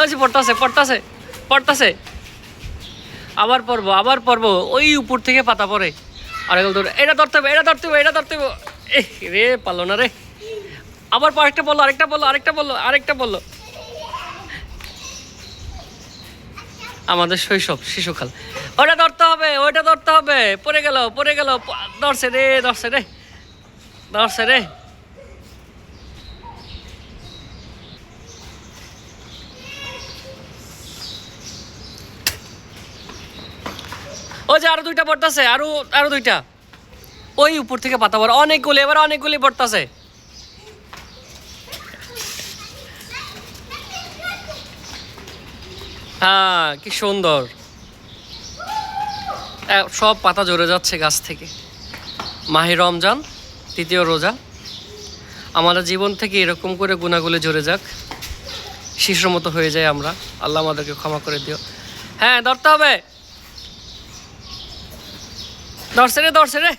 ওই যে পড়তাছে পড়তাছে পড়তাছে, আবার পড়বো, ওই উপর থেকে পাতা পড়ে। আরেকবার ধরে, এটা ধরতে হবে, এটা ধরতে হবে, এটা ধরতে হবে। এ রে, পারলো না রে। আবার আরেকটা বললো, আরেকটা বললো, আরেকটা বললো, আরেকটা বললো। আমাদের শৈশব, শিশুকাল। ওটা ধরতে হবে, ওইটা ধরতে হবে। পড়ে গেল, পড়ে গেল। ধরছে রে, ধরছে রে, ধরছে রে। ওই যে আরো দুইটা পড়তাছে, আরো আরো দুইটা। ওই উপর থেকে পাতা পড়ে অনেকগুলি, এবার অনেকগুলি পড়তাছে। হ্যাঁ, কি সুন্দর। সব পাতা ঝরে যাচ্ছে গাছ থেকে। মাহে রমজান, তৃতীয় রোজা। আমাদের জীবন থেকে এরকম করে গুণাগুলি ঝরে যাক, শিশুর মতো হয়ে যায় আমরা। আল্লাহ আমাদেরকে ক্ষমা করে দিও। হ্যাঁ, ধরতে হবে। ধরছে রে, ধরছে রে।